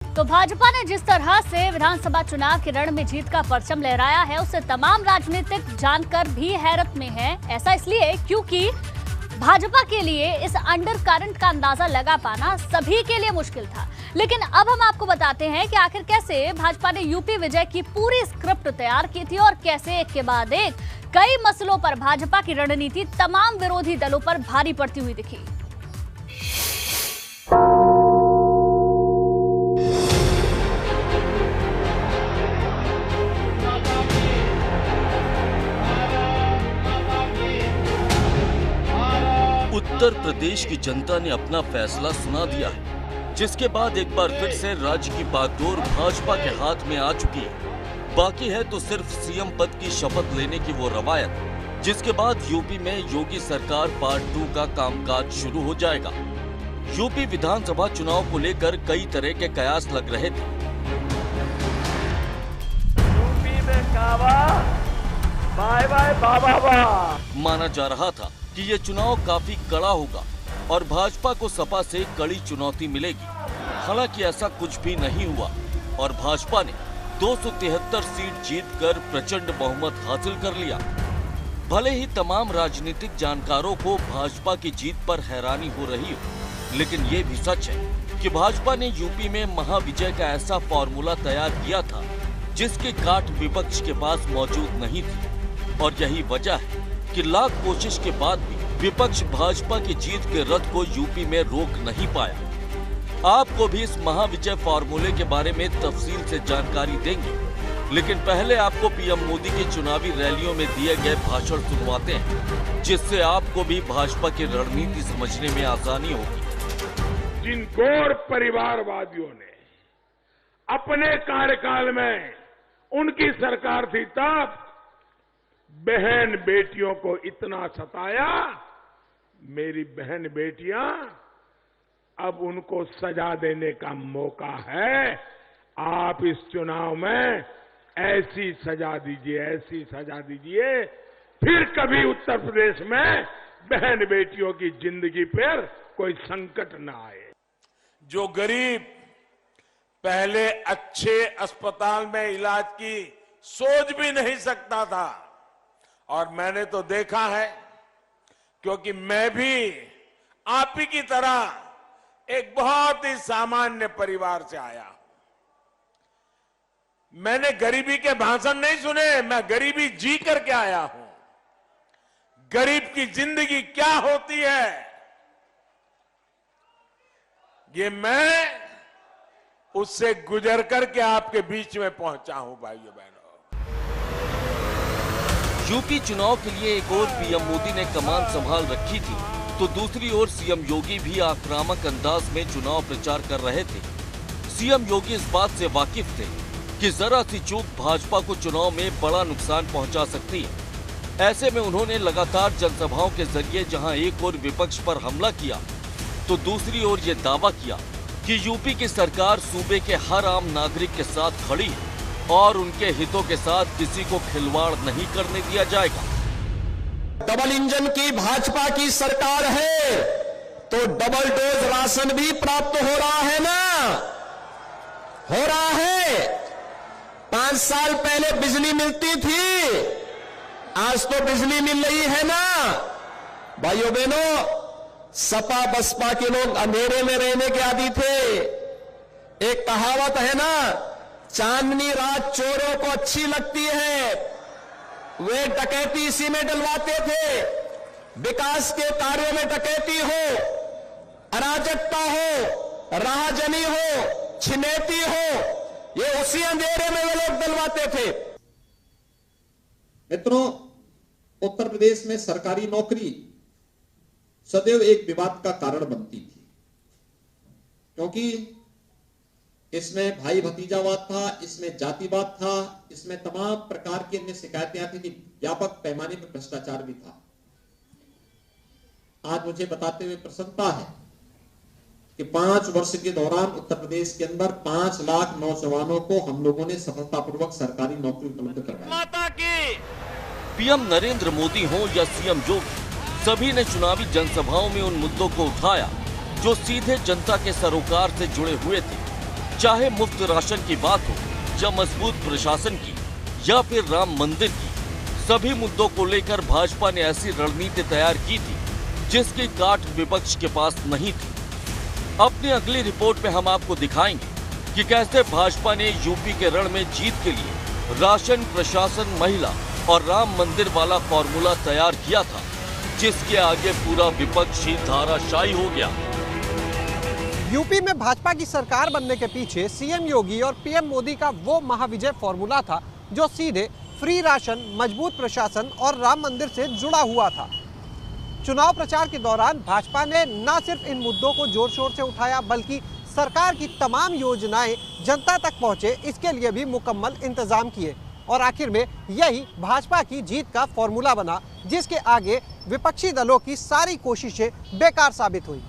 तो भाजपा ने जिस तरह से विधानसभा चुनाव के रण में जीत का परचम लहराया है, उससे तमाम राजनीतिक जानकर भी हैरत में हैं। ऐसा इसलिए क्योंकि भाजपा के लिए इस अंडर करंट का अंदाजा लगा पाना सभी के लिए मुश्किल था। लेकिन अब हम आपको बताते हैं कि आखिर कैसे भाजपा ने यूपी विजय की पूरी स्क्रिप्ट तैयार की थी और कैसे एक के बाद एक कई मसलों पर भाजपा की रणनीति तमाम विरोधी दलों पर भारी पड़ती हुई दिखी। उत्तर प्रदेश की जनता ने अपना फैसला सुना दिया है, जिसके बाद एक बार फिर से राज्य की बागडोर भाजपा के हाथ में आ चुकी है। बाकी है तो सिर्फ सीएम पद की शपथ लेने की वो रवायत, जिसके बाद यूपी में योगी सरकार पार्ट 2 का कामकाज शुरू हो जाएगा। यूपी विधानसभा चुनाव को लेकर कई तरह के कयास लग रहे थे। यूपी में कावा बाय बाय बाबा बा माना जा रहा था कि ये चुनाव काफी कड़ा होगा और भाजपा को सपा से कड़ी चुनौती मिलेगी। हालांकि ऐसा कुछ भी नहीं हुआ और भाजपा ने 273 सीट जीतकर प्रचंड बहुमत हासिल कर लिया। भले ही तमाम राजनीतिक जानकारों को भाजपा की जीत पर हैरानी हो रही हो, लेकिन ये भी सच है कि भाजपा ने यूपी में महाविजय का ऐसा फॉर्मूला तैयार किया था जिसकी काट विपक्ष के पास मौजूद नहीं थी। और यही वजह है कि लाख कोशिश के बाद भी विपक्ष भाजपा की जीत के रथ को यूपी में रोक नहीं पाया। आपको भी इस महाविजय फॉर्मूले के बारे में तफसील से जानकारी देंगे, लेकिन पहले आपको पीएम मोदी की चुनावी रैलियों में दिए गए भाषण सुनवाते हैं, जिससे आपको भी भाजपा की रणनीति समझने में आसानी होगी। जिन गौर परिवारवादियों ने अपने कार्यकाल में उनकी सरकार थी, तब बहन बेटियों को इतना सताया, मेरी बहन बेटियां अब उनको सजा देने का मौका है। आप इस चुनाव में ऐसी सजा दीजिए, ऐसी सजा दीजिए, फिर कभी उत्तर प्रदेश में बहन बेटियों की जिंदगी पर कोई संकट न आए। जो गरीब पहले अच्छे अस्पताल में इलाज की सोच भी नहीं सकता था, और मैंने तो देखा है क्योंकि मैं भी आप ही की तरह एक बहुत ही सामान्य परिवार से आया हूं। मैंने गरीबी के भाषण नहीं सुने, मैं गरीबी जी करके आया हूं। गरीब की जिंदगी क्या होती है, ये मैं उससे गुजर करके आपके बीच में पहुंचा हूं। भाइयों बहनों, यूपी चुनाव के लिए एक ओर पीएम मोदी ने कमान संभाल रखी थी, तो दूसरी ओर सीएम योगी भी आक्रामक अंदाज में चुनाव प्रचार कर रहे थे। सीएम योगी इस बात से वाकिफ थे कि जरा सी चूक भाजपा को चुनाव में बड़ा नुकसान पहुंचा सकती है। ऐसे में उन्होंने लगातार जनसभाओं के जरिए जहां एक ओर विपक्ष पर हमला किया, तो दूसरी ओर ये दावा किया कि यूपी की सरकार सूबे के हर आम नागरिक के साथ खड़ी है और उनके हितों के साथ किसी को खिलवाड़ नहीं करने दिया जाएगा। डबल इंजन की भाजपा की सरकार है तो डबल डोज राशन भी प्राप्त हो रहा है ना, हो रहा है। 5 साल पहले बिजली मिलती थी, आज तो बिजली मिल रही है ना। भाइयों बहनों, सपा बसपा के लोग अंधेरे में रहने के आदी थे। एक कहावत है ना, चांदनी रात चोरों को अच्छी लगती है। वे डकैती इसी में डलवाते थे। विकास के कार्यों में डकैती हो, अराजकता हो, राहजनी हो, छिनेती हो, ये उसी अंधेरे में वे लोग डलवाते थे। मित्रों, उत्तर प्रदेश में सरकारी नौकरी सदैव एक विवाद का कारण बनती थी, क्योंकि इसमें भाई भतीजावाद था, इसमें जातिवाद था, इसमें तमाम प्रकार की अन्य शिकायतें आती थी। व्यापक पैमाने पर भ्रष्टाचार भी था। आज मुझे बताते हुए प्रसन्नता है कि 5 वर्ष के दौरान उत्तर प्रदेश के अंदर 5 लाख नौजवानों को हम लोगों ने सफलतापूर्वक सरकारी नौकरी उपलब्ध करवाई। पीएम नरेंद्र मोदी हो या सीएम योगी, सभी ने चुनावी जनसभाओं में उन मुद्दों को उठाया जो सीधे जनता के सरोकार से जुड़े हुए थे। चाहे मुफ्त राशन की बात हो या मजबूत प्रशासन की या फिर राम मंदिर की, सभी मुद्दों को लेकर भाजपा ने ऐसी रणनीति तैयार की थी जिसकी काट विपक्ष के पास नहीं थी। अपनी अगली रिपोर्ट में हम आपको दिखाएंगे कि कैसे भाजपा ने यूपी के रण में जीत के लिए राशन, प्रशासन, महिला और राम मंदिर वाला फॉर्मूला तैयार किया था, जिसके आगे पूरा विपक्ष ही धाराशायी हो गया। यूपी में भाजपा की सरकार बनने के पीछे सीएम योगी और पीएम मोदी का वो महाविजय फॉर्मूला था जो सीधे फ्री राशन, मजबूत प्रशासन और राम मंदिर से जुड़ा हुआ था। चुनाव प्रचार के दौरान भाजपा ने न सिर्फ इन मुद्दों को जोर शोर से उठाया, बल्कि सरकार की तमाम योजनाएं जनता तक पहुंचे, इसके लिए भी मुकम्मल इंतजाम किए और आखिर में यही भाजपा की जीत का फॉर्मूला बना, जिसके आगे विपक्षी दलों की सारी कोशिशें बेकार साबित हुई।